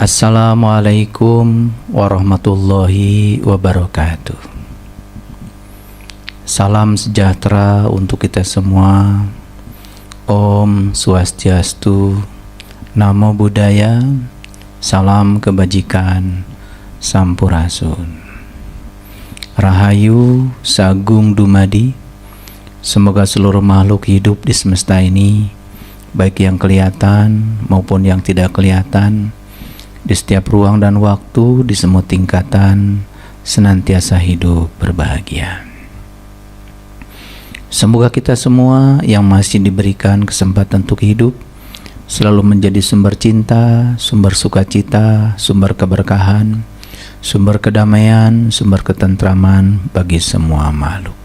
Assalamualaikum warahmatullahi wabarakatuh. Salam sejahtera untuk kita semua. Om Swastiastu, Namo Buddhaya, salam kebajikan, Sampurasun. Rahayu Sagung Dumadi. Semoga seluruh makhluk hidup di semesta ini, baik yang kelihatan maupun yang tidak kelihatan, di setiap ruang dan waktu, di semua tingkatan, senantiasa hidup berbahagia. Semoga kita semua yang masih diberikan kesempatan untuk hidup selalu menjadi sumber cinta, sumber sukacita, sumber keberkahan, sumber kedamaian, sumber ketentraman bagi semua makhluk.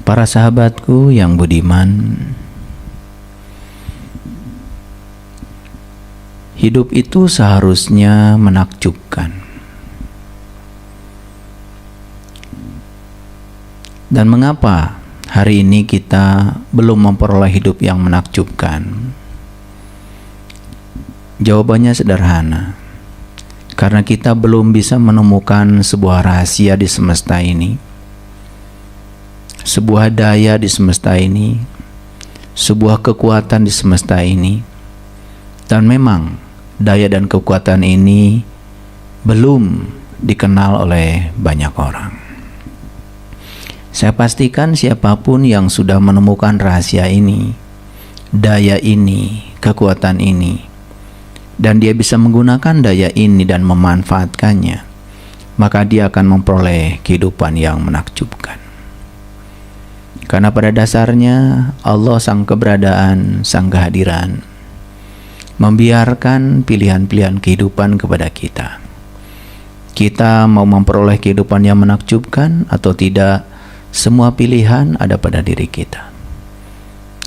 Para sahabatku yang budiman, hidup itu seharusnya menakjubkan. Dan mengapa hari ini kita belum memperoleh hidup yang menakjubkan? Jawabannya sederhana. Karena kita belum bisa menemukan sebuah rahasia di semesta ini, sebuah daya di semesta ini, sebuah kekuatan di semesta ini. Dan memang daya dan kekuatan ini belum dikenal oleh banyak orang. Saya pastikan siapapun yang sudah menemukan rahasia ini, daya ini, kekuatan ini, dan dia bisa menggunakan daya ini dan memanfaatkannya, maka dia akan memperoleh kehidupan yang menakjubkan. Karena pada dasarnya Allah sang keberadaan, sang kehadiran, membiarkan pilihan-pilihan kehidupan kepada kita. Kita mau memperoleh kehidupan yang menakjubkan atau tidak, semua pilihan ada pada diri kita.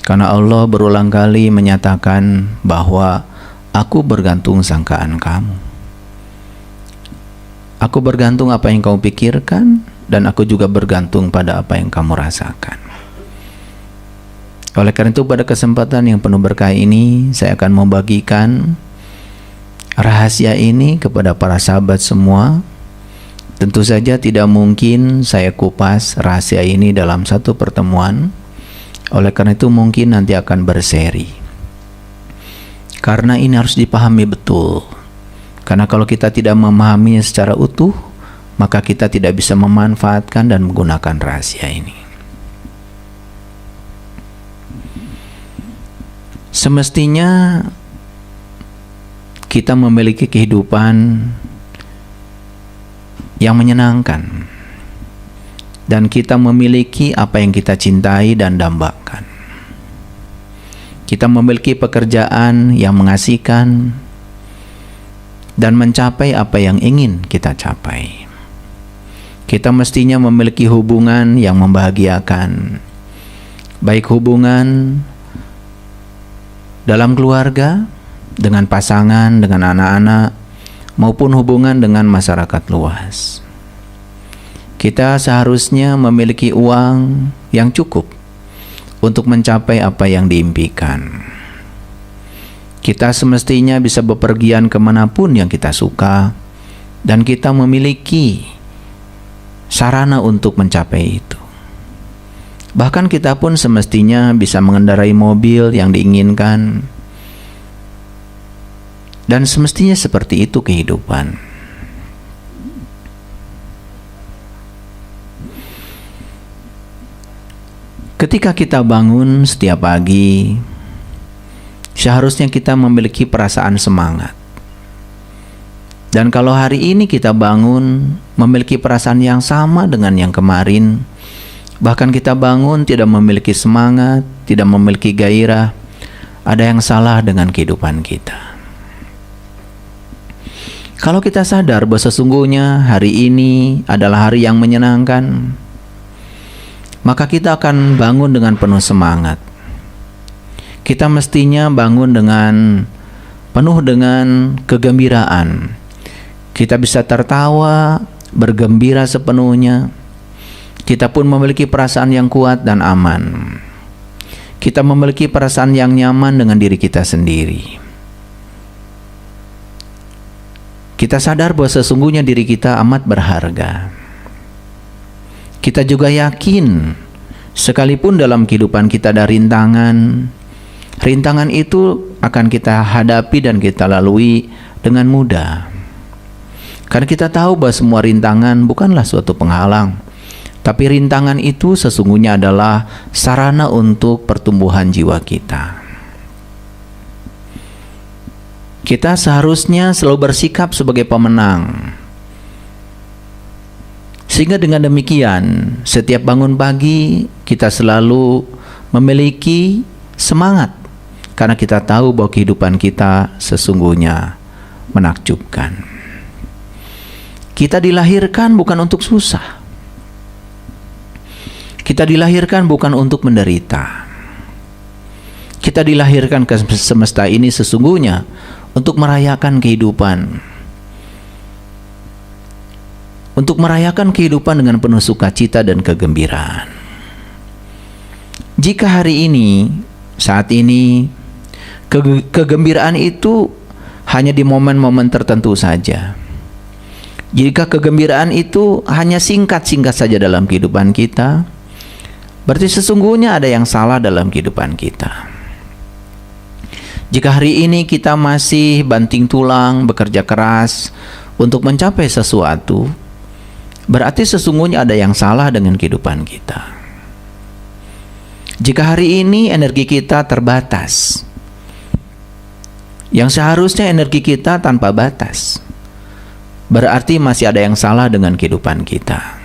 Karena Allah berulang kali menyatakan bahwa aku bergantung sangkaan kamu. Aku bergantung apa yang kamu pikirkan, dan aku juga bergantung pada apa yang kamu rasakan. Oleh karena itu, pada kesempatan yang penuh berkah ini, saya akan membagikan rahasia ini kepada para sahabat semua. Tentu saja tidak mungkin saya kupas rahasia ini dalam satu pertemuan. Oleh karena itu mungkin nanti akan berseri. Karena ini harus dipahami betul. Karena kalau kita tidak memahaminya secara utuh, maka kita tidak bisa memanfaatkan dan menggunakan rahasia ini. Semestinya kita memiliki kehidupan yang menyenangkan, dan kita memiliki apa yang kita cintai dan dambakan. Kita memiliki pekerjaan yang mengasihkan dan mencapai apa yang ingin kita capai. Kita mestinya memiliki hubungan yang membahagiakan, baik hubungan dalam keluarga, dengan pasangan, dengan anak-anak, maupun hubungan dengan masyarakat luas. Kita seharusnya memiliki uang yang cukup untuk mencapai apa yang diimpikan. Kita semestinya bisa bepergian kemanapun yang kita suka, dan kita memiliki sarana untuk mencapai itu. Bahkan kita pun semestinya bisa mengendarai mobil yang diinginkan, dan semestinya seperti itu kehidupan. Ketika kita bangun setiap pagi, seharusnya kita memiliki perasaan semangat. Dan kalau hari ini kita bangun memiliki perasaan yang sama dengan yang kemarin, bahkan kita bangun tidak memiliki semangat, tidak memiliki gairah, ada yang salah dengan kehidupan kita. Kalau kita sadar bahwa sesungguhnya hari ini adalah hari yang menyenangkan, maka kita akan bangun dengan penuh semangat. Kita mestinya bangun dengan penuh dengan kegembiraan. Kita bisa tertawa, bergembira sepenuhnya. Kita pun memiliki perasaan yang kuat dan aman. Kita memiliki perasaan yang nyaman dengan diri kita sendiri. Kita sadar bahwa sesungguhnya diri kita amat berharga. Kita juga yakin, sekalipun dalam kehidupan kita ada rintangan, rintangan itu akan kita hadapi dan kita lalui dengan mudah. Karena kita tahu bahwa semua rintangan bukanlah suatu penghalang, tapi rintangan itu sesungguhnya adalah sarana untuk pertumbuhan jiwa kita. Kita seharusnya selalu bersikap sebagai pemenang. Sehingga dengan demikian, setiap bangun pagi kita selalu memiliki semangat, karena kita tahu bahwa kehidupan kita sesungguhnya menakjubkan. Kita dilahirkan bukan untuk susah. Kita dilahirkan bukan untuk menderita. Kita dilahirkan ke semesta ini sesungguhnya untuk merayakan kehidupan. Untuk merayakan kehidupan dengan penuh sukacita dan kegembiraan. Jika hari ini, saat ini, kegembiraan itu hanya di momen-momen tertentu saja. Jika kegembiraan itu hanya singkat-singkat saja dalam kehidupan kita, berarti sesungguhnya ada yang salah dalam kehidupan kita. Jika hari ini kita masih banting tulang, bekerja keras untuk mencapai sesuatu, berarti sesungguhnya ada yang salah dengan kehidupan kita. Jika hari ini energi kita terbatas, yang seharusnya energi kita tanpa batas, berarti masih ada yang salah dengan kehidupan kita.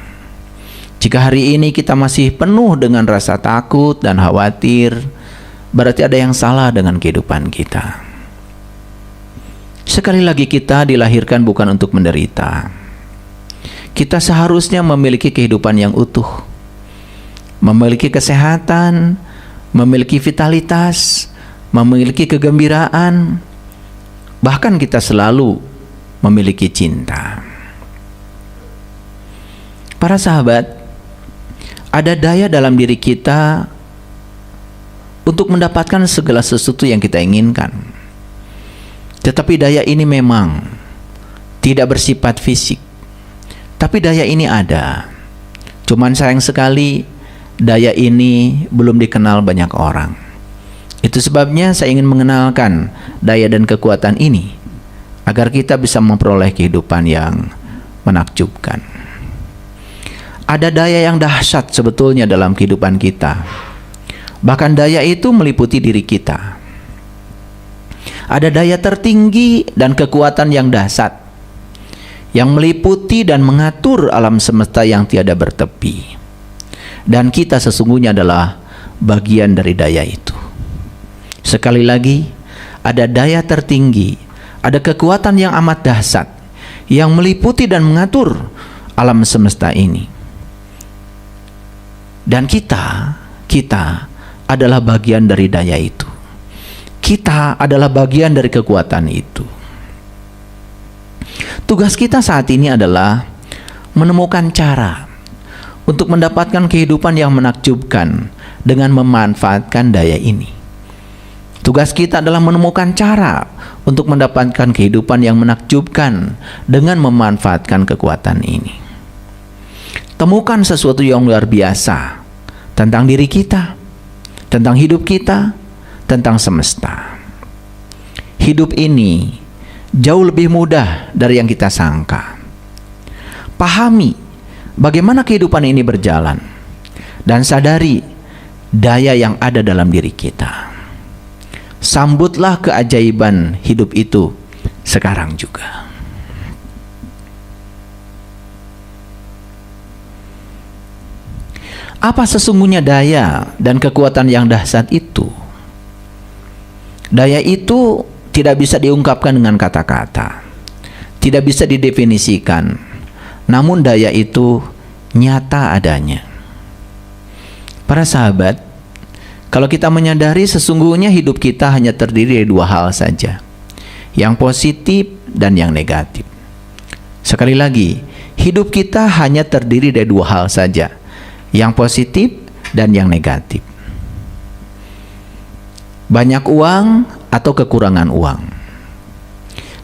Jika hari ini kita masih penuh dengan rasa takut dan khawatir, berarti ada yang salah dengan kehidupan kita. Sekali lagi, kita dilahirkan bukan untuk menderita. Kita seharusnya memiliki kehidupan yang utuh, memiliki kesehatan, memiliki vitalitas, memiliki kegembiraan, bahkan kita selalu memiliki cinta. Para sahabat, ada daya dalam diri kita untuk mendapatkan segala sesuatu yang kita inginkan. Tetapi daya ini memang tidak bersifat fisik. Tapi daya ini ada. Cuman sayang sekali daya ini belum dikenal banyak orang. Itu sebabnya saya ingin mengenalkan daya dan kekuatan ini, agar kita bisa memperoleh kehidupan yang menakjubkan. Ada daya yang dahsyat sebetulnya dalam kehidupan kita. Bahkan daya itu meliputi diri kita. Ada daya tertinggi dan kekuatan yang dahsyat, yang meliputi dan mengatur alam semesta yang tiada bertepi. Dan kita sesungguhnya adalah bagian dari daya itu. Sekali lagi, ada daya tertinggi, ada kekuatan yang amat dahsyat, yang meliputi dan mengatur alam semesta ini. Dan kita adalah bagian dari daya itu. Kita adalah bagian dari kekuatan itu. Tugas kita saat ini adalah menemukan cara untuk mendapatkan kehidupan yang menakjubkan dengan memanfaatkan daya ini. Tugas kita adalah menemukan cara untuk mendapatkan kehidupan yang menakjubkan dengan memanfaatkan kekuatan ini. Temukan sesuatu yang luar biasa tentang diri kita, tentang hidup kita, tentang semesta. Hidup ini jauh lebih mudah dari yang kita sangka. Pahami bagaimana kehidupan ini berjalan, dan sadari daya yang ada dalam diri kita. Sambutlah keajaiban hidup itu sekarang juga. Apa sesungguhnya daya dan kekuatan yang dahsyat itu? Daya itu tidak bisa diungkapkan dengan kata-kata, tidak bisa didefinisikan, namun daya itu nyata adanya. Para sahabat, kalau kita menyadari sesungguhnya hidup kita hanya terdiri dari dua hal saja, yang positif dan yang negatif. Sekali lagi, hidup kita hanya terdiri dari dua hal saja, yang positif dan yang negatif. Banyak uang atau kekurangan uang,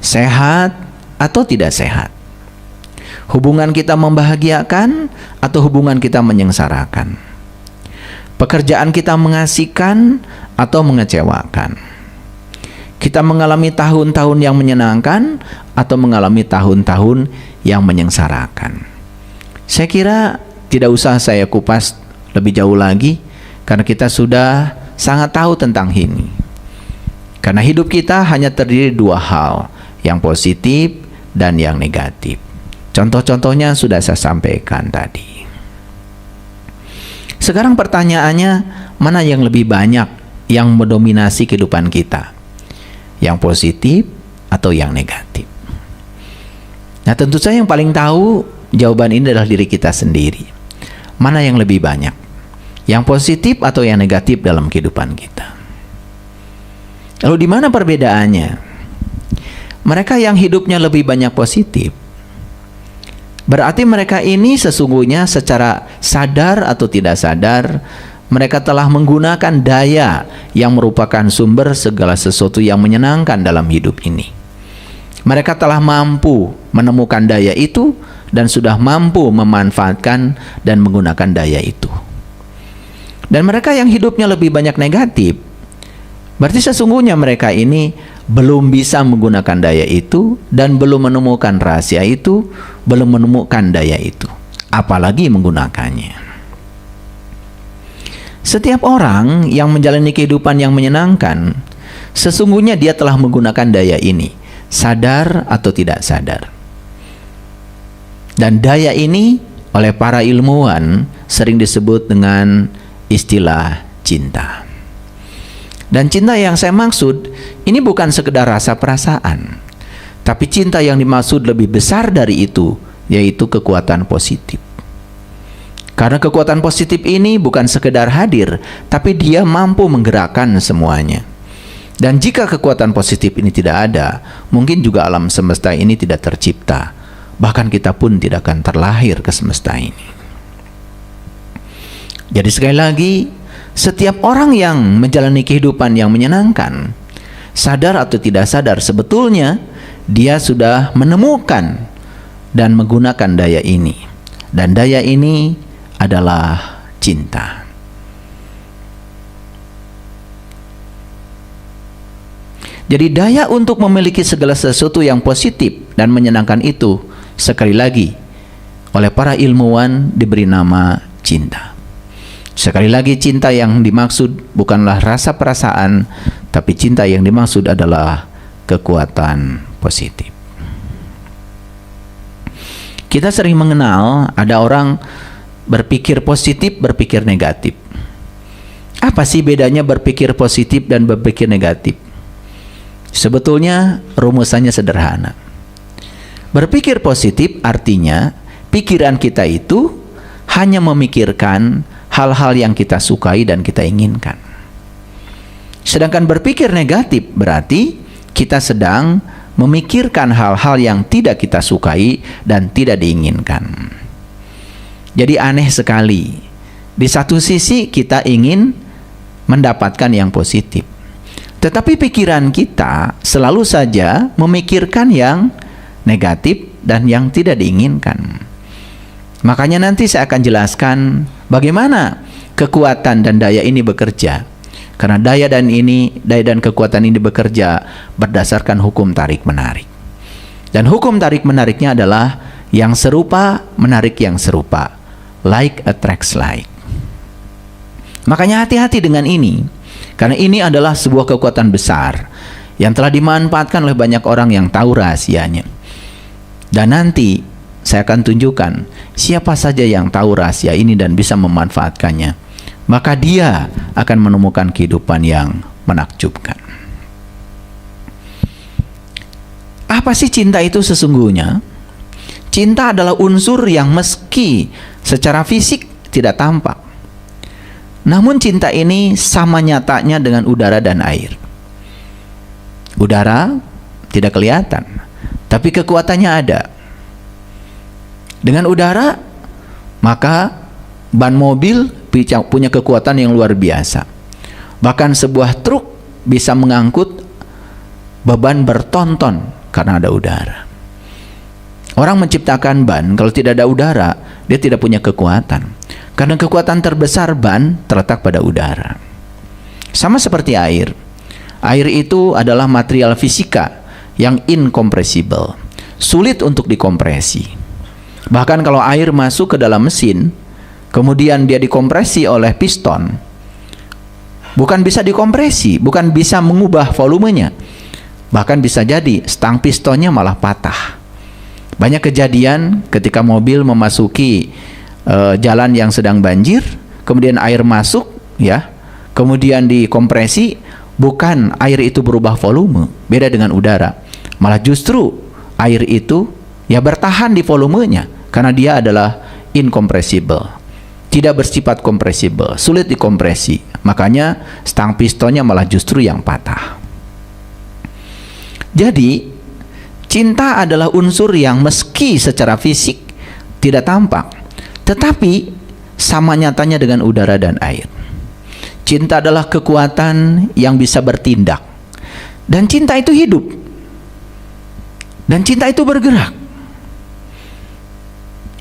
sehat atau tidak sehat? Hubungan kita membahagiakan atau hubungan kita menyengsarakan? Pekerjaan kita mengasihkan atau mengecewakan? Kita mengalami tahun-tahun yang menyenangkan atau mengalami tahun-tahun yang menyengsarakan? Saya kira tidak usah saya kupas lebih jauh lagi, karena kita sudah sangat tahu tentang ini. Karena hidup kita hanya terdiri dua hal, yang positif dan yang negatif. Contoh-contohnya sudah saya sampaikan tadi. Sekarang pertanyaannya, mana yang lebih banyak yang mendominasi kehidupan kita? Yang positif atau yang negatif? Nah, tentu saja yang paling tahu jawaban ini adalah diri kita sendiri. Mana yang lebih banyak? Yang positif atau yang negatif dalam kehidupan kita? Lalu di mana perbedaannya? Mereka yang hidupnya lebih banyak positif, berarti mereka ini sesungguhnya secara sadar atau tidak sadar, mereka telah menggunakan daya yang merupakan sumber segala sesuatu yang menyenangkan dalam hidup ini. Mereka telah mampu menemukan daya itu dan sudah mampu memanfaatkan dan menggunakan daya itu. Dan mereka yang hidupnya lebih banyak negatif, berarti sesungguhnya mereka ini belum bisa menggunakan daya itu dan belum menemukan rahasia itu, belum menemukan daya itu, apalagi menggunakannya. Setiap orang yang menjalani kehidupan yang menyenangkan, sesungguhnya dia telah menggunakan daya ini, sadar atau tidak sadar. Dan daya ini oleh para ilmuwan sering disebut dengan istilah cinta. Dan cinta yang saya maksud, ini bukan sekedar rasa perasaan, tapi cinta yang dimaksud lebih besar dari itu, yaitu kekuatan positif. Karena kekuatan positif ini bukan sekedar hadir, tapi dia mampu menggerakkan semuanya. Dan jika kekuatan positif ini tidak ada, mungkin juga alam semesta ini tidak tercipta. Bahkan kita pun tidak akan terlahir ke semesta ini. Jadi sekali lagi, setiap orang yang menjalani kehidupan yang menyenangkan, sadar atau tidak sadar, sebetulnya dia sudah menemukan dan menggunakan daya ini. Dan daya ini adalah cinta. Jadi daya untuk memiliki segala sesuatu yang positif dan menyenangkan itu, sekali lagi, oleh para ilmuwan diberi nama cinta. Sekali lagi, cinta yang dimaksud bukanlah rasa perasaan, tapi cinta yang dimaksud adalah kekuatan positif. Kita sering mengenal ada orang berpikir positif, berpikir negatif. Apa sih bedanya berpikir positif dan berpikir negatif? Sebetulnya rumusannya sederhana. Berpikir positif artinya pikiran kita itu hanya memikirkan hal-hal yang kita sukai dan kita inginkan. Sedangkan berpikir negatif berarti kita sedang memikirkan hal-hal yang tidak kita sukai dan tidak diinginkan. Jadi aneh sekali. Di satu sisi kita ingin mendapatkan yang positif, tetapi pikiran kita selalu saja memikirkan yang negatif dan yang tidak diinginkan. Makanya nanti saya akan jelaskan bagaimana kekuatan dan daya ini bekerja. Karena daya dan kekuatan ini bekerja berdasarkan hukum tarik-menarik. Dan hukum tarik-menariknya adalah yang serupa menarik yang serupa. Like attracts like. Makanya hati-hati dengan ini, karena ini adalah sebuah kekuatan besar yang telah dimanfaatkan oleh banyak orang yang tahu rahasianya. Dan nanti saya akan tunjukkan siapa saja yang tahu rahasia ini dan bisa memanfaatkannya, maka dia akan menemukan kehidupan yang menakjubkan. Apa sih cinta itu sesungguhnya? Cinta adalah unsur yang meski secara fisik tidak tampak, namun cinta ini sama nyatanya dengan udara dan air. Udara tidak kelihatan, tapi kekuatannya ada. Dengan udara, maka ban mobil punya kekuatan yang luar biasa. Bahkan sebuah truk bisa mengangkut beban bertonton karena ada udara. Orang menciptakan ban, kalau tidak ada udara, dia tidak punya kekuatan. Karena kekuatan terbesar ban terletak pada udara. Sama seperti air. Air itu adalah material fisika yang incompressible, sulit untuk dikompresi. Bahkan kalau air masuk ke dalam mesin, kemudian dia dikompresi oleh piston, bukan bisa dikompresi, bukan bisa mengubah volumenya. Bahkan bisa jadi stang pistonnya malah patah. Banyak kejadian ketika mobil memasuki jalan yang sedang banjir, kemudian air masuk, ya, kemudian dikompresi, bukan air itu berubah volume, beda dengan udara, malah justru air itu ya bertahan di volumenya karena dia adalah incompressible, tidak bersifat kompresibel, sulit dikompresi. Makanya stang pistonnya malah justru yang patah. Jadi cinta adalah unsur yang meski secara fisik tidak tampak, tetapi sama nyatanya dengan udara dan air. Cinta adalah kekuatan yang bisa bertindak. Dan cinta itu hidup. Dan cinta itu bergerak.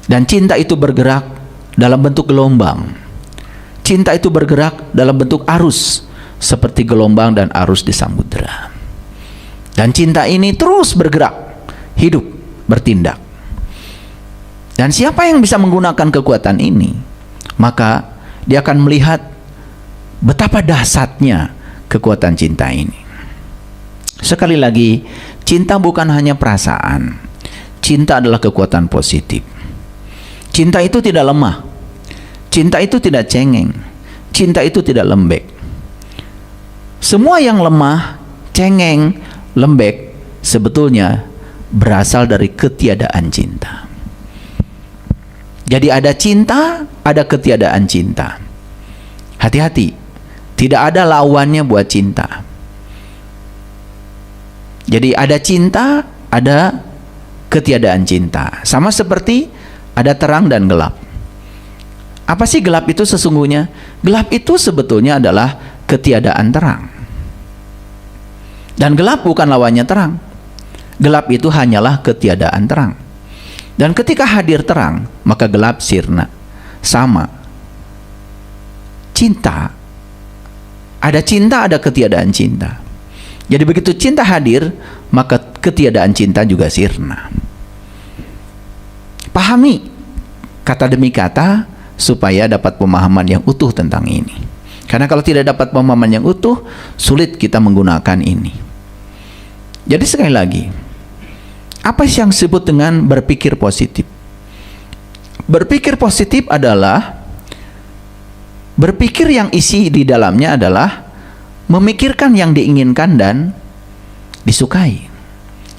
Dan cinta itu bergerak dalam bentuk gelombang. Cinta itu bergerak dalam bentuk arus, seperti gelombang dan arus di samudera. Dan cinta ini terus bergerak, hidup, bertindak. Dan siapa yang bisa menggunakan kekuatan ini, maka dia akan melihat betapa dahsyatnya kekuatan cinta ini. Sekali lagi, cinta bukan hanya perasaan. Cinta adalah kekuatan positif. Cinta itu tidak lemah. Cinta itu tidak cengeng. Cinta itu tidak lembek. Semua yang lemah, cengeng, lembek sebetulnya berasal dari ketiadaan cinta. Jadi ada cinta, ada ketiadaan cinta. Hati-hati, tidak ada lawannya buat cinta. Jadi ada cinta, ada ketiadaan cinta. Sama seperti ada terang dan gelap. Apa sih gelap itu sesungguhnya? Gelap itu sebetulnya adalah ketiadaan terang. Dan gelap bukan lawannya terang. Gelap itu hanyalah ketiadaan terang. Dan ketika hadir terang, maka gelap sirna. Sama. Cinta, ada ketiadaan cinta. Jadi begitu cinta hadir, maka ketiadaan cinta juga sirna. Pahami kata demi kata supaya dapat pemahaman yang utuh tentang ini. Karena kalau tidak dapat pemahaman yang utuh, sulit kita menggunakan ini. Jadi sekali lagi, apa yang disebut dengan berpikir positif? Berpikir positif adalah berpikir yang isi di dalamnya adalah memikirkan yang diinginkan dan disukai.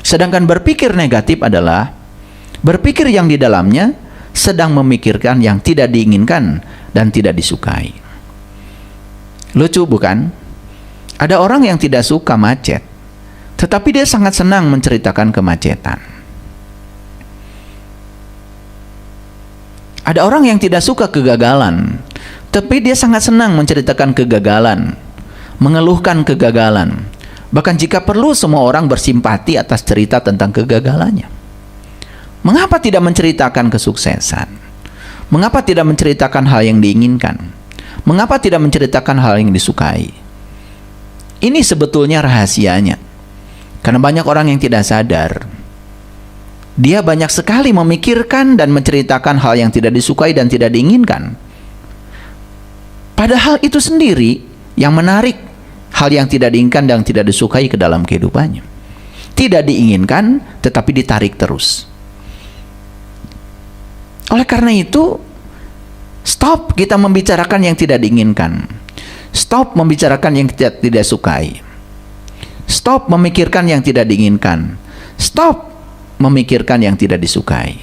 Sedangkan berpikir negatif adalah berpikir yang di dalamnya sedang memikirkan yang tidak diinginkan dan tidak disukai. Lucu bukan? Ada orang yang tidak suka macet, tetapi dia sangat senang menceritakan kemacetan. Ada orang yang tidak suka kegagalan, tapi dia sangat senang menceritakan kegagalan, mengeluhkan kegagalan. Bahkan jika perlu semua orang bersimpati atas cerita tentang kegagalannya. Mengapa tidak menceritakan kesuksesan? Mengapa tidak menceritakan hal yang diinginkan? Mengapa tidak menceritakan hal yang disukai? Ini sebetulnya rahasianya. Karena banyak orang yang tidak sadar, dia banyak sekali memikirkan dan menceritakan hal yang tidak disukai dan tidak diinginkan. Padahal itu sendiri yang menarik hal yang tidak diinginkan dan tidak disukai ke dalam kehidupannya. Tidak diinginkan, tetapi ditarik terus. Oleh karena itu, stop kita membicarakan yang tidak diinginkan. Stop membicarakan yang tidak sukai. Stop memikirkan yang tidak diinginkan. Stop memikirkan yang tidak disukai.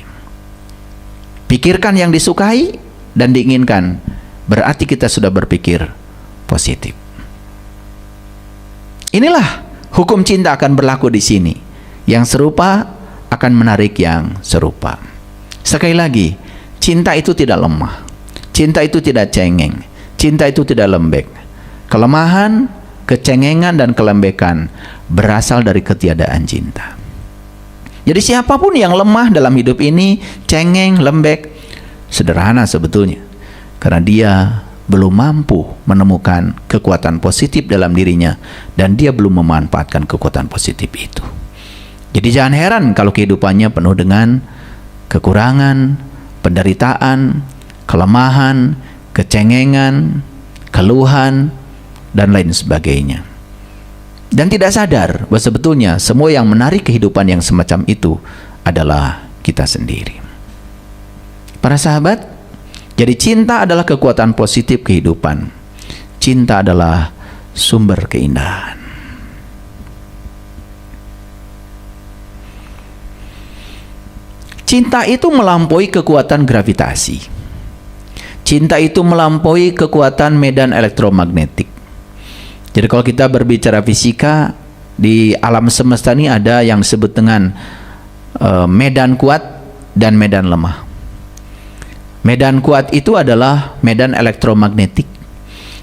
Pikirkan yang disukai dan diinginkan. Berarti kita sudah berpikir positif. Inilah hukum cinta akan berlaku di sini. Yang serupa akan menarik yang serupa. Sekali lagi, cinta itu tidak lemah. Cinta itu tidak cengeng. Cinta itu tidak lembek. Kelemahan, kecengengan dan kelembekan berasal dari ketiadaan cinta. Jadi siapapun yang lemah dalam hidup ini, cengeng, lembek, sederhana sebetulnya. Karena dia belum mampu menemukan kekuatan positif dalam dirinya, dan dia belum memanfaatkan kekuatan positif itu. Jadi jangan heran kalau kehidupannya penuh dengan kekurangan, penderitaan, kelemahan, kecengengan, keluhan, dan lain sebagainya. Dan tidak sadar bahwa sebetulnya semua yang menarik kehidupan yang semacam itu adalah kita sendiri. Para sahabat, jadi cinta adalah kekuatan positif kehidupan. Cinta adalah sumber keindahan. Cinta itu melampaui kekuatan gravitasi. Cinta itu melampaui kekuatan medan elektromagnetik. Jadi kalau kita berbicara fisika, di alam semesta ini ada yang disebut dengan medan kuat dan medan lemah. Medan kuat itu adalah medan elektromagnetik,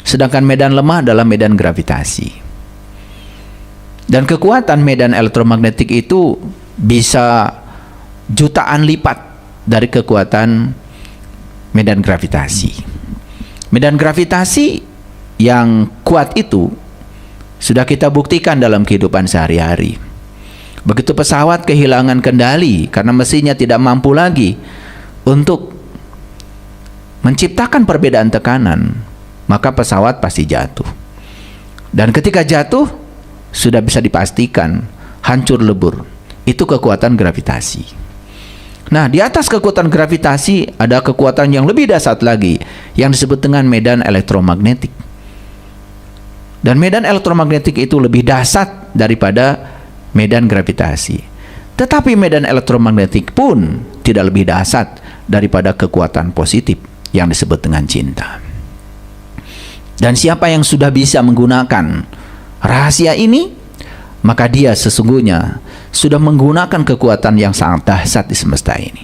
sedangkan medan lemah adalah medan gravitasi. Dan kekuatan medan elektromagnetik itu bisa jutaan lipat dari kekuatan medan gravitasi. Medan gravitasi yang kuat itu sudah kita buktikan dalam kehidupan sehari-hari. Begitu pesawat kehilangan kendali karena mesinnya tidak mampu lagi untuk menciptakan perbedaan tekanan, maka pesawat pasti jatuh. Dan ketika jatuh, sudah bisa dipastikan hancur lebur. Itu kekuatan gravitasi. Nah, di atas kekuatan gravitasi ada kekuatan yang lebih dahsyat lagi, yang disebut dengan medan elektromagnetik. Dan medan elektromagnetik itu lebih dahsyat daripada medan gravitasi. Tetapi medan elektromagnetik pun tidak lebih dahsyat daripada kekuatan positif yang disebut dengan cinta. Dan siapa yang sudah bisa menggunakan rahasia ini, maka dia sesungguhnya sudah menggunakan kekuatan yang sangat dahsyat di semesta ini.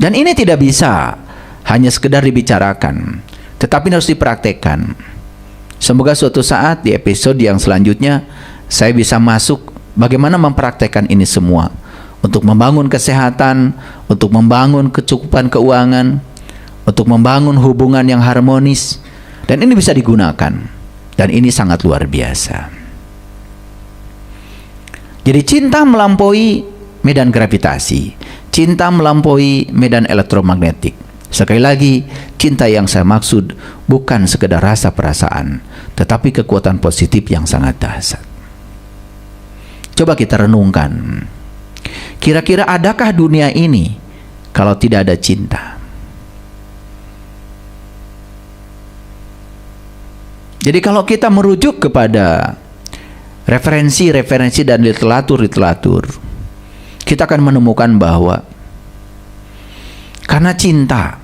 Dan ini tidak bisa hanya sekedar dibicarakan, tetapi harus dipraktekkan. Semoga suatu saat di episode yang selanjutnya saya bisa masuk bagaimana mempraktekkan ini semua untuk membangun kesehatan, untuk membangun kecukupan keuangan, untuk membangun hubungan yang harmonis, dan ini bisa digunakan, dan ini sangat luar biasa. Jadi cinta melampaui medan gravitasi, cinta melampaui medan elektromagnetik. Sekali lagi, cinta yang saya maksud bukan sekedar rasa perasaan, tetapi kekuatan positif yang sangat dahsyat. Coba kita renungkan, kira-kira adakah dunia ini kalau tidak ada cinta? Jadi kalau kita merujuk kepada referensi-referensi dan literatur-literatur, kita akan menemukan bahwa karena cinta,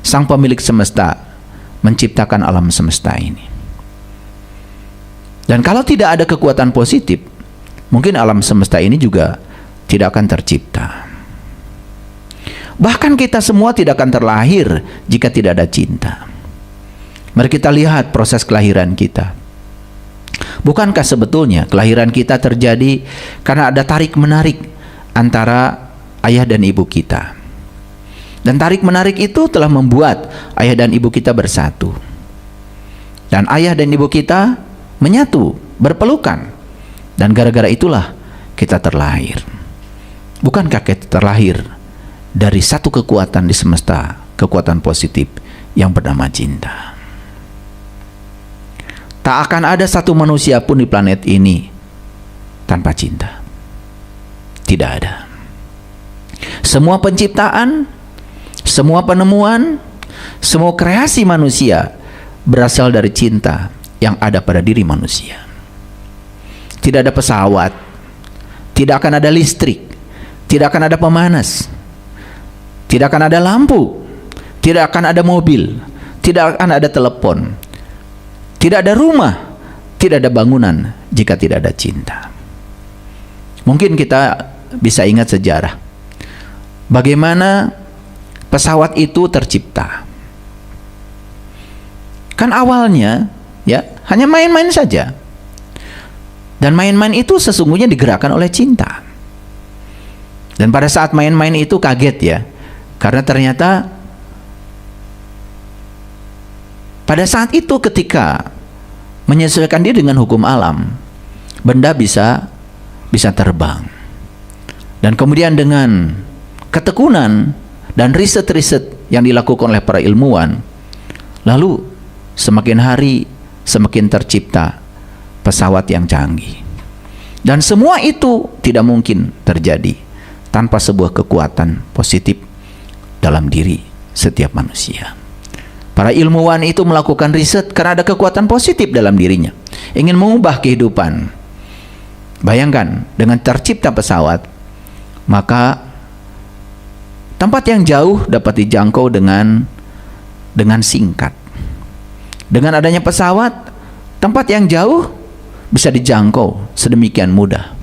sang pemilik semesta menciptakan alam semesta ini. Dan kalau tidak ada kekuatan positif, mungkin alam semesta ini juga tidak akan tercipta. Bahkan kita semua tidak akan terlahir jika tidak ada cinta. Mari kita lihat proses kelahiran kita. Bukankah sebetulnya kelahiran kita terjadi karena ada tarik-menarik antara ayah dan ibu kita? Dan tarik-menarik itu telah membuat ayah dan ibu kita bersatu. Dan ayah dan ibu kita menyatu, berpelukan. Dan gara-gara itulah kita terlahir. Bukankah kita terlahir dari satu kekuatan di semesta, kekuatan positif yang bernama cinta? Tak akan ada satu manusia pun di planet ini tanpa cinta. Tidak ada. Semua penciptaan, semua penemuan, semua kreasi manusia berasal dari cinta yang ada pada diri manusia. Tidak ada pesawat, tidak akan ada listrik, tidak akan ada pemanas, tidak akan ada lampu, tidak akan ada mobil, tidak akan ada telepon, tidak ada rumah, tidak ada bangunan jika tidak ada cinta. Mungkin kita bisa ingat sejarah bagaimana pesawat itu tercipta. Kan awalnya ya hanya main-main saja. Dan main-main itu sesungguhnya digerakkan oleh cinta. Dan pada saat main-main itu kaget ya, karena ternyata pada saat itu ketika menyesuaikan diri dengan hukum alam, benda bisa terbang. Dan kemudian dengan ketekunan dan riset-riset yang dilakukan oleh para ilmuwan, lalu semakin hari semakin tercipta pesawat yang canggih. Dan semua itu tidak mungkin terjadi tanpa sebuah kekuatan positif dalam diri setiap manusia. Para ilmuwan itu melakukan riset karena ada kekuatan positif dalam dirinya, ingin mengubah kehidupan. Bayangkan, dengan tercipta pesawat, maka tempat yang jauh dapat dijangkau dengan singkat. Dengan adanya pesawat, tempat yang jauh bisa dijangkau sedemikian mudah.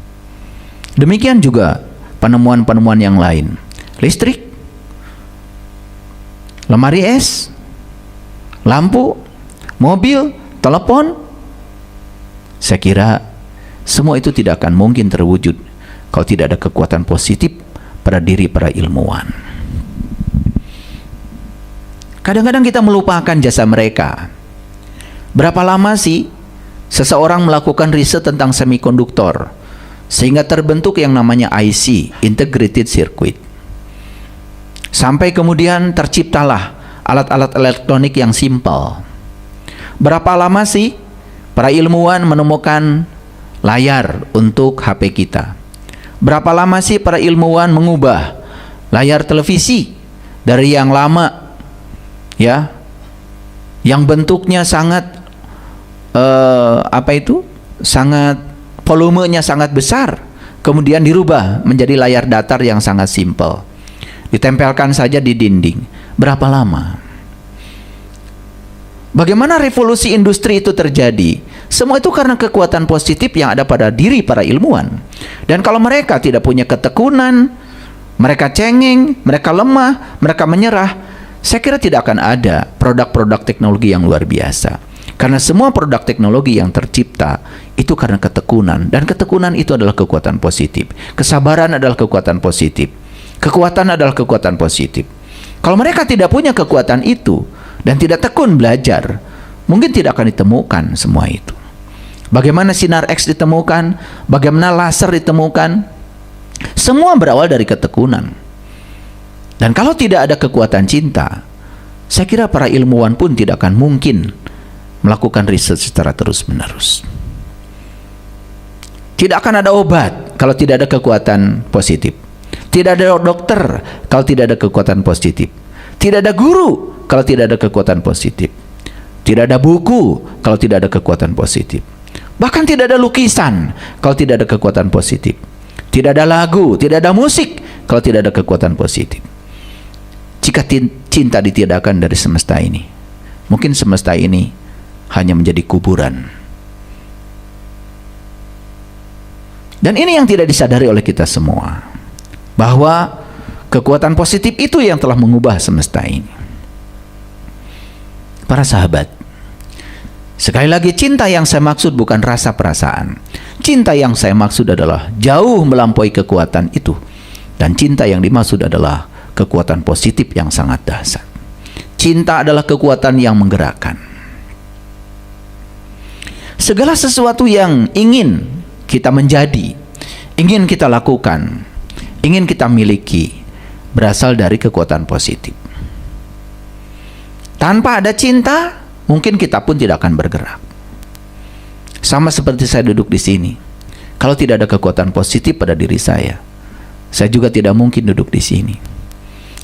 Demikian juga penemuan-penemuan yang lain. Listrik, lemari es, lampu, mobil, telepon. Saya kira semua itu tidak akan mungkin terwujud kalau tidak ada kekuatan positif pada diri para ilmuwan. Kadang-kadang kita melupakan jasa mereka. Berapa lama sih seseorang melakukan riset tentang semikonduktor sehingga terbentuk yang namanya IC, Integrated Circuit. Sampai kemudian terciptalah alat-alat elektronik yang simpel. Berapa lama sih para ilmuwan menemukan layar untuk HP kita? Berapa lama sih para ilmuwan mengubah layar televisi dari yang lama, ya, yang bentuknya sangat sangat volumenya sangat besar, kemudian dirubah menjadi layar datar yang sangat simpel, ditempelkan saja di dinding. Berapa lama? Bagaimana revolusi industri itu terjadi? Semua itu karena kekuatan positif yang ada pada diri para ilmuwan. Dan kalau mereka tidak punya ketekunan, mereka cengeng, mereka lemah, mereka menyerah, saya kira tidak akan ada produk-produk teknologi yang luar biasa. Karena semua produk teknologi yang tercipta itu karena ketekunan, dan ketekunan itu adalah kekuatan positif. Kesabaran adalah kekuatan positif. Kekuatan adalah kekuatan positif. Kalau mereka tidak punya kekuatan itu dan tidak tekun belajar, mungkin tidak akan ditemukan semua itu. Bagaimana sinar X ditemukan, bagaimana laser ditemukan, semua berawal dari ketekunan. Dan kalau tidak ada kekuatan cinta, saya kira para ilmuwan pun tidak akan mungkin melakukan riset secara terus-menerus. Tidak akan ada obat kalau tidak ada kekuatan positif. Tidak ada dokter kalau tidak ada kekuatan positif. Tidak ada guru kalau tidak ada kekuatan positif. Tidak ada buku kalau tidak ada kekuatan positif. Bahkan tidak ada lukisan kalau tidak ada kekuatan positif. Tidak ada lagu, tidak ada musik kalau tidak ada kekuatan positif. Jika cinta ditiadakan dari semesta ini, mungkin semesta ini hanya menjadi kuburan. Dan ini yang tidak disadari oleh kita semua, bahwa kekuatan positif itu yang telah mengubah semesta ini. Para sahabat, sekali lagi, cinta yang saya maksud bukan rasa perasaan. Cinta yang saya maksud adalah jauh melampaui kekuatan itu. Dan cinta yang dimaksud adalah kekuatan positif yang sangat dahsyat. Cinta adalah kekuatan yang menggerakkan. Segala sesuatu yang ingin kita menjadi, ingin kita lakukan, ingin kita miliki, berasal dari kekuatan positif. Tanpa ada cinta, mungkin kita pun tidak akan bergerak. Sama seperti saya duduk di sini. Kalau tidak ada kekuatan positif pada diri saya juga tidak mungkin duduk di sini.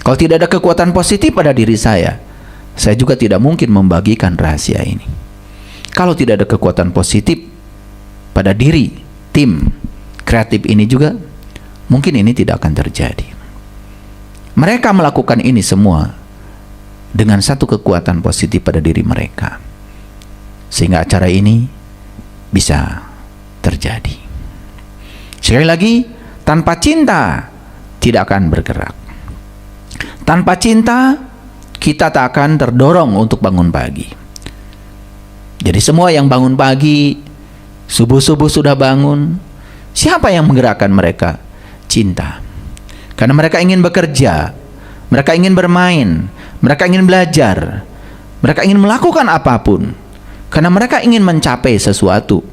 Kalau tidak ada kekuatan positif pada diri saya juga tidak mungkin membagikan rahasia ini. Kalau tidak ada kekuatan positif pada diri tim kreatif ini juga, mungkin ini tidak akan terjadi. Mereka melakukan ini semua dengan satu kekuatan positif pada diri mereka, sehingga acara ini bisa terjadi. Sekali lagi, tanpa cinta tidak akan bergerak. Tanpa cinta kita tak akan terdorong untuk bangun pagi. Jadi semua yang bangun pagi, subuh-subuh sudah bangun, siapa yang menggerakkan mereka? Cinta. Karena mereka ingin bekerja, mereka ingin bermain, mereka ingin belajar, mereka ingin melakukan apapun. Karena mereka ingin mencapai sesuatu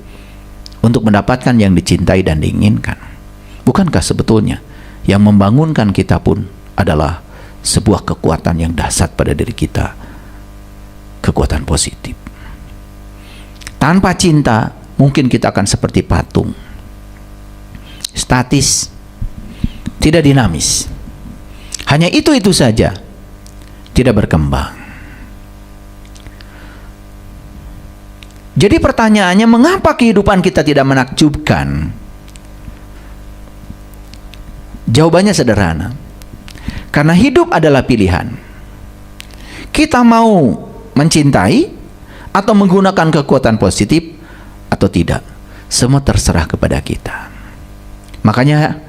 untuk mendapatkan yang dicintai dan diinginkan. Bukankah sebetulnya yang membangunkan kita pun adalah sebuah kekuatan yang dahsyat pada diri kita, kekuatan positif. Tanpa cinta, mungkin kita akan seperti patung, statis, tidak dinamis. Hanya itu-itu saja, tidak berkembang. Jadi pertanyaannya, mengapa kehidupan kita tidak menakjubkan? Jawabannya sederhana. Karena hidup adalah pilihan. Kita mau mencintai atau menggunakan kekuatan positif atau tidak, semua terserah kepada kita. Makanya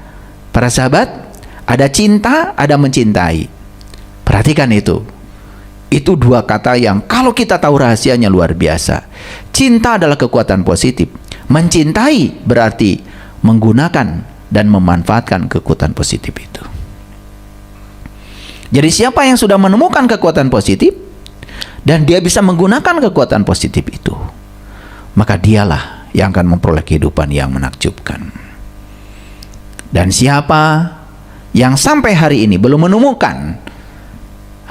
para sahabat, ada cinta, ada mencintai. Perhatikan itu. Itu dua kata yang kalau kita tahu rahasianya luar biasa. Cinta adalah kekuatan positif. Mencintai berarti menggunakan dan memanfaatkan kekuatan positif itu. Jadi siapa yang sudah menemukan kekuatan positif dan dia bisa menggunakan kekuatan positif itu, maka dialah yang akan memperoleh kehidupan yang menakjubkan. Dan siapa yang sampai hari ini belum menemukan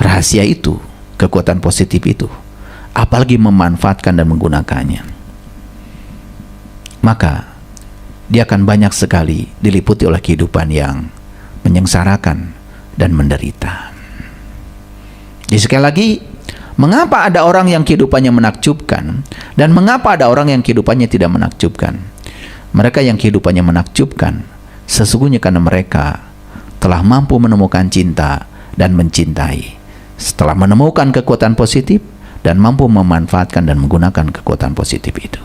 rahasia itu, kekuatan positif itu, apalagi memanfaatkan dan menggunakannya, maka dia akan banyak sekali diliputi oleh kehidupan yang menyengsarakan dan menderita. Jadi sekali lagi, mengapa ada orang yang kehidupannya menakjubkan dan mengapa ada orang yang kehidupannya tidak menakjubkan? Mereka yang kehidupannya menakjubkan sesungguhnya karena mereka telah mampu menemukan cinta dan mencintai. Setelah menemukan kekuatan positif dan mampu memanfaatkan dan menggunakan kekuatan positif itu.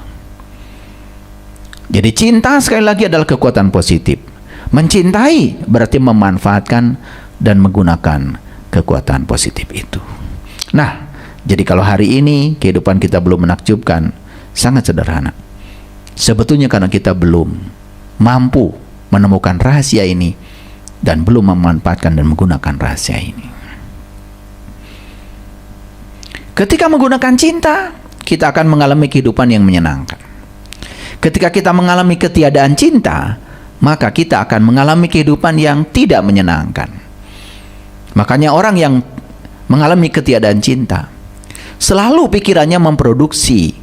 Jadi cinta sekali lagi adalah kekuatan positif. Mencintai berarti memanfaatkan dan menggunakan kekuatan positif itu. Nah, jadi kalau hari ini kehidupan kita belum menakjubkan, sangat sederhana. Sebetulnya karena kita belum mampu menemukan rahasia ini dan belum memanfaatkan dan menggunakan rahasia ini. Ketika menggunakan cinta, kita akan mengalami kehidupan yang menyenangkan. Ketika kita mengalami ketiadaan cinta, maka kita akan mengalami kehidupan yang tidak menyenangkan. Makanya orang yang mengalami ketiadaan cinta, selalu pikirannya memproduksi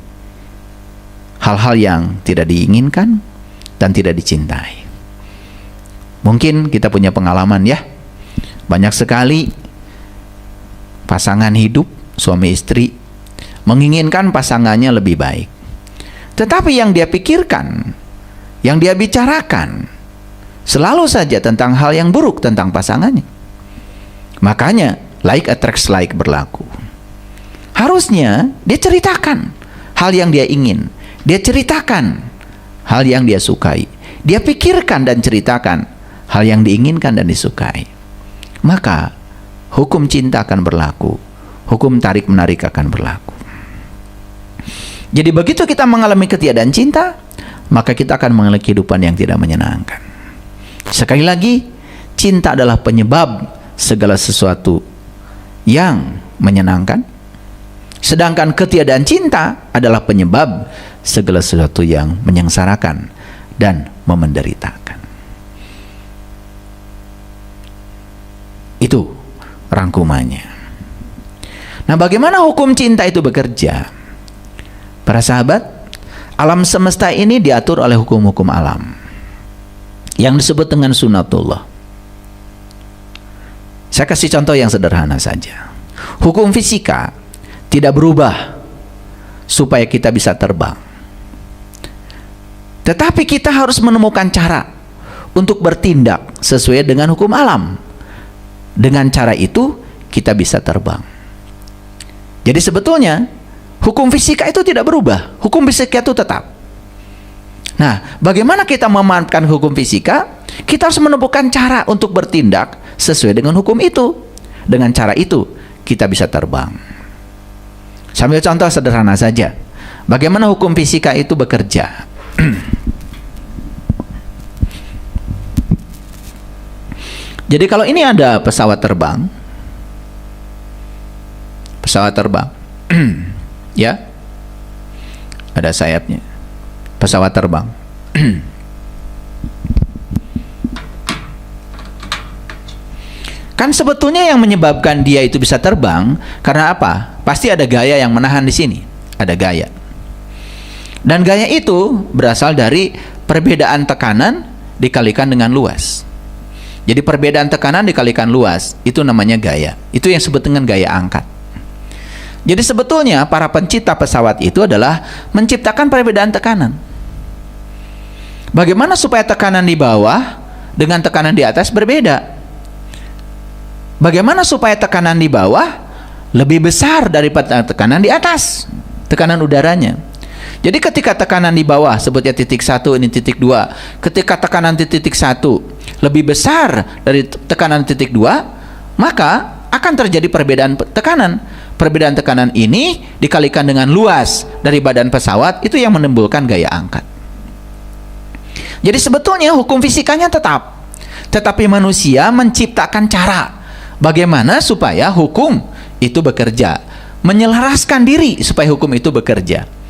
hal-hal yang tidak diinginkan dan tidak dicintai. Mungkin kita punya pengalaman ya, banyak sekali pasangan hidup, suami istri menginginkan pasangannya lebih baik, tetapi yang dia pikirkan, yang dia bicarakan selalu saja tentang hal yang buruk tentang pasangannya. Makanya like attracts like berlaku. Harusnya dia ceritakan hal yang dia ingin, dia ceritakan hal yang dia sukai, dia pikirkan dan ceritakan hal yang diinginkan dan disukai. Maka hukum cinta akan berlaku, hukum tarik-menarik akan berlaku. Jadi begitu kita mengalami ketiadaan cinta, maka kita akan mengalami kehidupan yang tidak menyenangkan. Sekali lagi, cinta adalah penyebab segala sesuatu yang menyenangkan, sedangkan ketiadaan cinta adalah penyebab segala sesuatu yang menyengsarakan dan memenderitakan. Itu rangkumannya. Nah, bagaimana hukum cinta itu bekerja? Para sahabat, alam semesta ini diatur oleh hukum-hukum alam yang disebut dengan sunatullah. Saya kasih contoh yang sederhana saja. Hukum fisika tidak berubah supaya kita bisa terbang. Tetapi kita harus menemukan cara untuk bertindak sesuai dengan hukum alam. Dengan cara itu kita bisa terbang. Jadi sebetulnya hukum fisika itu tidak berubah. Hukum fisika itu tetap. Nah, bagaimana kita memanfaatkan hukum fisika? Kita harus menemukan cara untuk bertindak sesuai dengan hukum itu. Dengan cara itu kita bisa terbang. Sambil contoh sederhana saja. Bagaimana hukum fisika itu bekerja? Jadi kalau ini ada pesawat terbang, ya, ada sayapnya, pesawat terbang. Kan sebetulnya yang menyebabkan dia itu bisa terbang karena apa? Pasti ada gaya yang menahan di sini. Ada gaya. Dan gaya itu berasal dari perbedaan tekanan dikalikan dengan luas. Jadi perbedaan tekanan dikalikan luas, itu namanya gaya. Itu yang disebut dengan gaya angkat. Jadi sebetulnya para pencipta pesawat itu adalah menciptakan perbedaan tekanan. Bagaimana supaya tekanan di bawah dengan tekanan di atas berbeda? Bagaimana supaya tekanan di bawah lebih besar daripada tekanan di atas, tekanan udaranya? Jadi ketika tekanan di bawah, sebutnya titik 1, ini titik 2. Ketika tekanan di titik 1 lebih besar dari tekanan titik 2, maka akan terjadi perbedaan tekanan. Perbedaan tekanan ini dikalikan dengan luas dari badan pesawat, itu yang menimbulkan gaya angkat. Jadi sebetulnya hukum fisikanya tetap, tetapi manusia menciptakan cara bagaimana supaya hukum itu bekerja, menyelaraskan diri supaya hukum itu bekerja.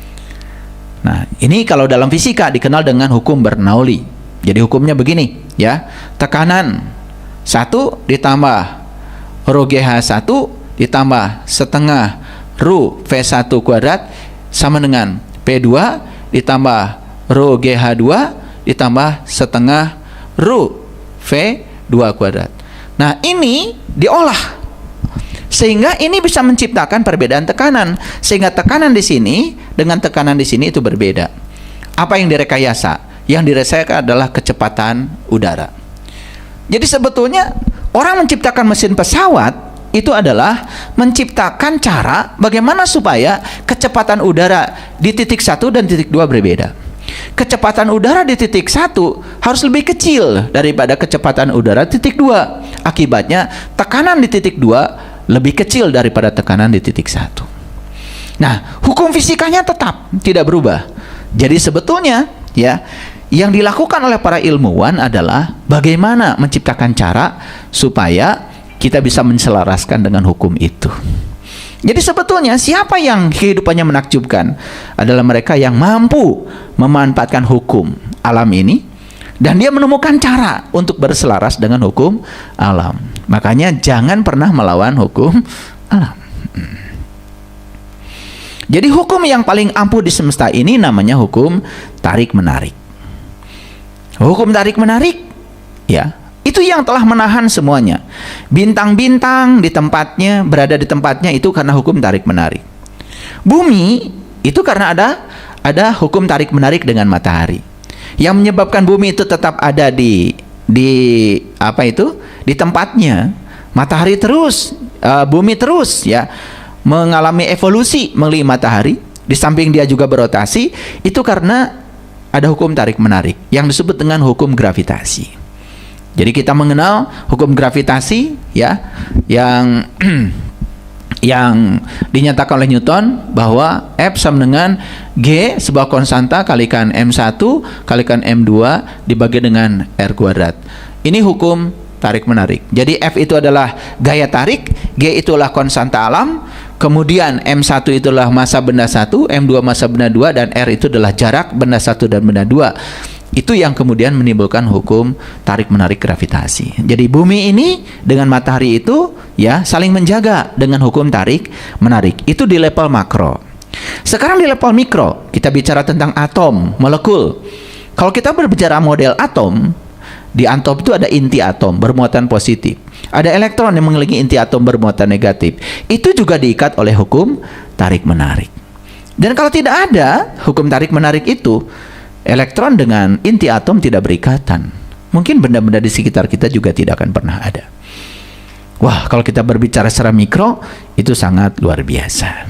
Nah, ini kalau dalam fisika dikenal dengan hukum Bernoulli. Jadi hukumnya begini, ya. Tekanan 1 ditambah rho GH1 ditambah setengah rho V1 kuadrat sama dengan P2 ditambah rho GH2 ditambah setengah rho V2 kuadrat. Nah, ini diolah sehingga ini bisa menciptakan perbedaan tekanan, sehingga tekanan di sini dengan tekanan di sini itu berbeda. Apa yang direkayasa? Yang direkayasa adalah kecepatan udara. Jadi sebetulnya orang menciptakan mesin pesawat itu adalah menciptakan cara bagaimana supaya kecepatan udara di titik 1 dan titik 2 berbeda. Kecepatan udara di titik 1 harus lebih kecil daripada kecepatan udara titik 2. Akibatnya tekanan di titik 2 lebih kecil daripada tekanan di titik 1. Nah, hukum fisikanya tetap tidak berubah. Jadi sebetulnya, ya, yang dilakukan oleh para ilmuwan adalah bagaimana menciptakan cara supaya kita bisa menselaraskan dengan hukum itu. Jadi sebetulnya siapa yang kehidupannya menakjubkan adalah mereka yang mampu memanfaatkan hukum alam ini dan dia menemukan cara untuk berselaras dengan hukum alam. Makanya jangan pernah melawan hukum alam. Jadi hukum yang paling ampuh di semesta ini namanya hukum tarik-menarik. Hukum tarik-menarik, ya, itu yang telah menahan semuanya. Bintang-bintang di tempatnya, berada di tempatnya itu karena hukum tarik-menarik. Bumi itu karena ada hukum tarik-menarik dengan matahari. Yang menyebabkan bumi itu tetap ada di tempatnya. Matahari terus, bumi terus, ya, mengalami evolusi mengelilingi matahari. Di samping dia juga berotasi, itu karena ada hukum tarik-menarik yang disebut dengan hukum gravitasi. Jadi kita mengenal hukum gravitasi, ya, yang dinyatakan oleh Newton bahwa F sama dengan G, sebuah konstanta, kalikan M1 kalikan M2 dibagi dengan R kuadrat. Ini hukum tarik-menarik. Jadi F itu adalah gaya tarik, G itulah konstanta alam, kemudian M1 itulah massa benda 1, M2 massa benda 2, dan R itu adalah jarak benda 1 dan benda 2. Itu yang kemudian menimbulkan hukum tarik-menarik gravitasi. Jadi bumi ini dengan matahari itu, ya, saling menjaga dengan hukum tarik-menarik. Itu di level makro. Sekarang di level mikro, kita bicara tentang atom, molekul. Kalau kita berbicara model atom, di atom itu ada inti atom bermuatan positif. Ada elektron yang mengelilingi inti atom bermuatan negatif. Itu juga diikat oleh hukum tarik-menarik. Dan kalau tidak ada hukum tarik-menarik itu, elektron dengan inti atom tidak berikatan. Mungkin benda-benda di sekitar kita juga tidak akan pernah ada. Wah, kalau kita berbicara secara mikro, itu sangat luar biasa.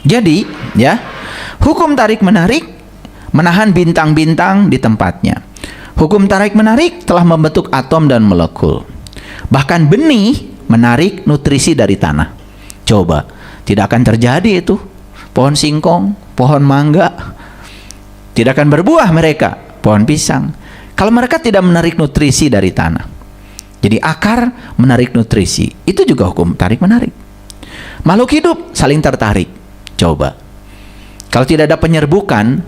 Jadi, ya, hukum tarik-menarik menahan bintang-bintang di tempatnya. Hukum tarik-menarik telah membentuk atom dan molekul. Bahkan benih menarik nutrisi dari tanah. Coba, tidak akan terjadi itu. Pohon singkong, pohon mangga, tidak akan berbuah mereka, pohon pisang, kalau mereka tidak menarik nutrisi dari tanah. Jadi akar menarik nutrisi, itu juga hukum tarik-menarik. Makhluk hidup saling tertarik. Coba, kalau tidak ada penyerbukan,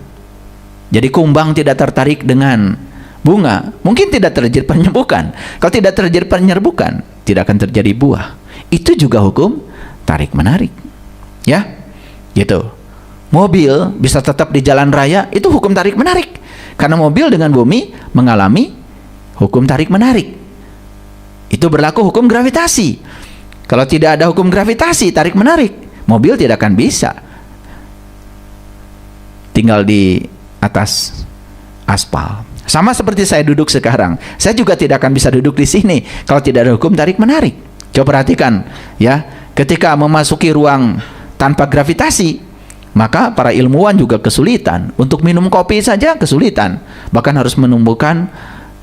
jadi kumbang tidak tertarik dengan bunga, mungkin tidak terjadi penyerbukan. Kalau tidak terjadi penyerbukan, tidak akan terjadi buah. Itu juga hukum tarik-menarik. Ya, gitu. Mobil bisa tetap di jalan raya, itu hukum tarik-menarik. Karena mobil dengan bumi mengalami hukum tarik-menarik. Itu berlaku hukum gravitasi. Kalau tidak ada hukum gravitasi, tarik-menarik, mobil tidak akan bisa tinggal di atas aspal. Sama seperti saya duduk sekarang, saya juga tidak akan bisa duduk di sini kalau tidak ada hukum tarik-menarik. Coba perhatikan, ya, ketika memasuki ruang tanpa gravitasi, maka para ilmuwan juga kesulitan. Untuk minum kopi saja kesulitan, bahkan harus menumbuhkan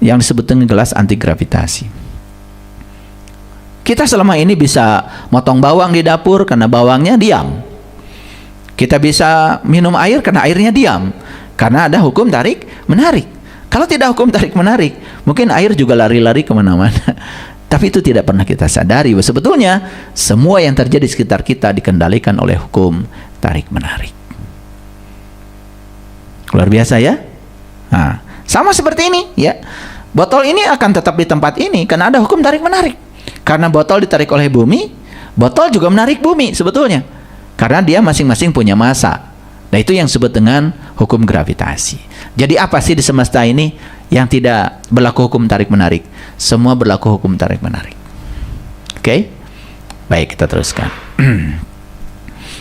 yang disebut dengan gelas anti gravitasi. Kita selama ini bisa motong bawang di dapur karena bawangnya diam. Kita bisa minum air karena airnya diam, karena ada hukum tarik-menarik. Kalau tidak hukum tarik-menarik, mungkin air juga lari-lari kemana-mana. Tapi itu tidak pernah kita sadari bahwa sebetulnya semua yang terjadi di sekitar kita dikendalikan oleh hukum tarik-menarik. Luar biasa ya? Nah, sama seperti ini ya. Botol ini akan tetap di tempat ini karena ada hukum tarik-menarik. Karena botol ditarik oleh bumi, botol juga menarik bumi sebetulnya. Karena dia masing-masing punya massa. Nah, itu yang disebut dengan hukum gravitasi. Jadi apa sih di semesta ini yang tidak berlaku hukum tarik-menarik? Semua berlaku hukum tarik-menarik. Oke? Baik, kita teruskan.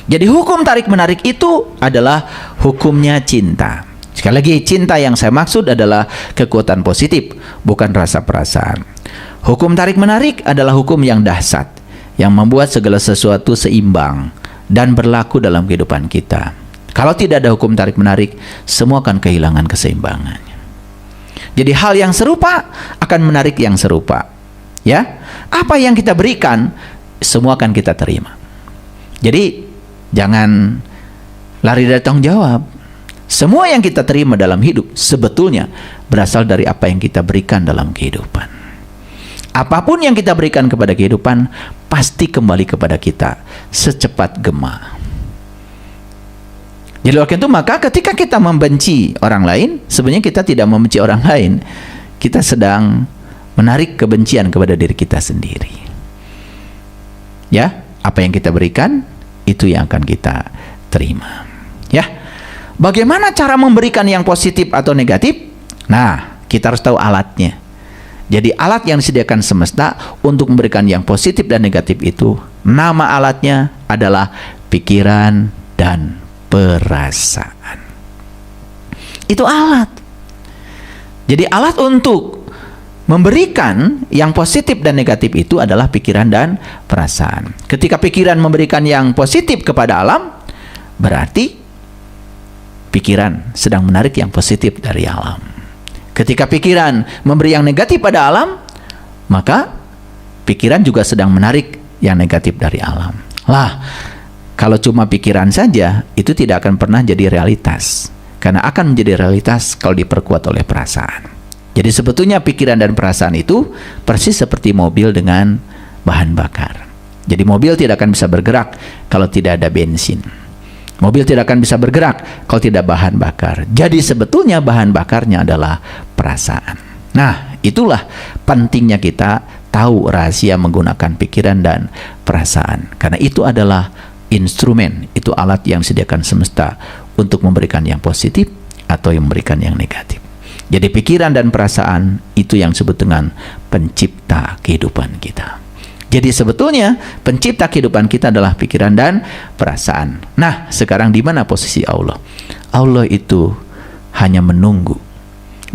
Jadi hukum tarik-menarik itu adalah hukumnya cinta. Sekali lagi, cinta yang saya maksud adalah kekuatan positif, bukan rasa perasaan. Hukum tarik-menarik adalah hukum yang dahsyat, yang membuat segala sesuatu seimbang dan berlaku dalam kehidupan kita. Kalau tidak ada hukum tarik-menarik, semua akan kehilangan keseimbangannya. Jadi hal yang serupa akan menarik yang serupa. Ya, apa yang kita berikan, semua akan kita terima. Jadi jangan lari dari tanggung jawab. Semua yang kita terima dalam hidup sebetulnya berasal dari apa yang kita berikan dalam kehidupan. Apapun yang kita berikan kepada kehidupan pasti kembali kepada kita secepat gema. Jadi oleh itu maka ketika kita membenci orang lain, sebenarnya kita tidak membenci orang lain. Kita sedang menarik kebencian kepada diri kita sendiri. Ya, apa yang kita berikan itu yang akan kita terima. Ya. Bagaimana cara memberikan yang positif atau negatif? Nah, kita harus tahu alatnya. Jadi alat yang disediakan semesta untuk memberikan yang positif dan negatif itu, nama alatnya adalah pikiran dan perasaan. Itu alat. Jadi alat untuk memberikan yang positif dan negatif itu adalah pikiran dan perasaan. Ketika pikiran memberikan yang positif kepada alam, berarti pikiran sedang menarik yang positif dari alam. Ketika pikiran memberi yang negatif pada alam, maka pikiran juga sedang menarik yang negatif dari alam. Lah, kalau cuma pikiran saja, itu tidak akan pernah jadi realitas. Karena akan menjadi realitas kalau diperkuat oleh perasaan. Jadi sebetulnya pikiran dan perasaan itu persis seperti mobil dengan bahan bakar. Jadi mobil tidak akan bisa bergerak kalau tidak ada bensin. Mobil tidak akan bisa bergerak kalau tidak bahan bakar. Jadi sebetulnya bahan bakarnya adalah perasaan. Nah, itulah pentingnya kita tahu rahasia menggunakan pikiran dan perasaan. Karena itu adalah instrumen, itu alat yang disediakan semesta untuk memberikan yang positif atau yang memberikan yang negatif. Jadi pikiran dan perasaan itu yang disebut dengan pencipta kehidupan kita. Jadi sebetulnya pencipta kehidupan kita adalah pikiran dan perasaan. Nah, sekarang di mana posisi Allah? Allah itu hanya menunggu.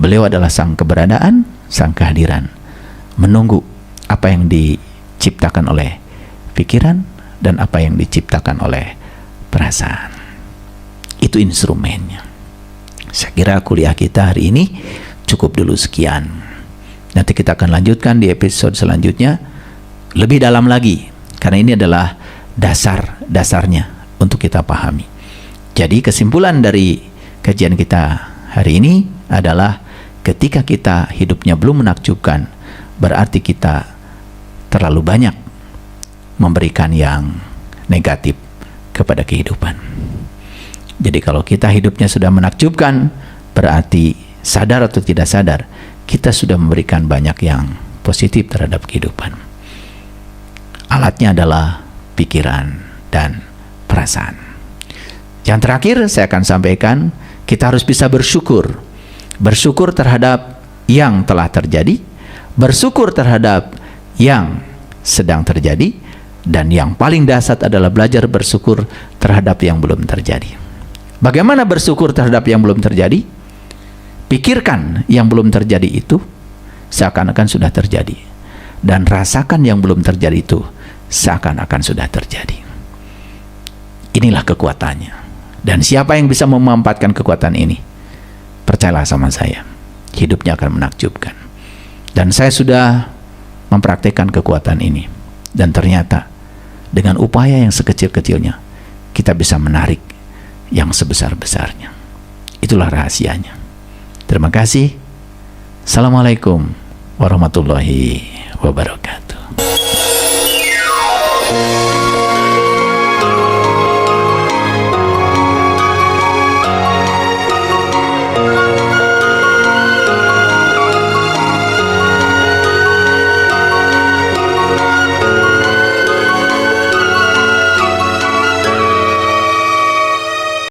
Beliau adalah sang keberadaan, sang kehadiran. Menunggu apa yang diciptakan oleh pikiran dan apa yang diciptakan oleh perasaan. Itu instrumennya. Saya kira kuliah kita hari ini cukup dulu sekian. Nanti kita akan lanjutkan di episode selanjutnya lebih dalam lagi, karena ini adalah dasar-dasarnya untuk kita pahami. Jadi kesimpulan dari kajian kita hari ini adalah ketika kita hidupnya belum menakjubkan, berarti kita terlalu banyak memberikan yang negatif kepada kehidupan. Jadi kalau kita hidupnya sudah menakjubkan, berarti sadar atau tidak sadar, kita sudah memberikan banyak yang positif terhadap kehidupan. Alatnya adalah pikiran dan perasaan. Yang terakhir saya akan sampaikan, kita harus bisa bersyukur. Bersyukur terhadap yang telah terjadi, bersyukur terhadap yang sedang terjadi, dan yang paling dasar adalah belajar bersyukur terhadap yang belum terjadi. Bagaimana bersyukur terhadap yang belum terjadi? Pikirkan yang belum terjadi itu seakan-akan sudah terjadi, dan rasakan yang belum terjadi itu seakan-akan sudah terjadi. Inilah kekuatannya. Dan siapa yang bisa memanfaatkan kekuatan ini? Percayalah sama saya, hidupnya akan menakjubkan. Dan saya sudah mempraktikkan kekuatan ini, dan ternyata dengan upaya yang sekecil-kecilnya kita bisa menarik yang sebesar-besarnya. Itulah rahasianya. Terima kasih. Assalamualaikum warahmatullahi wabarakatuh.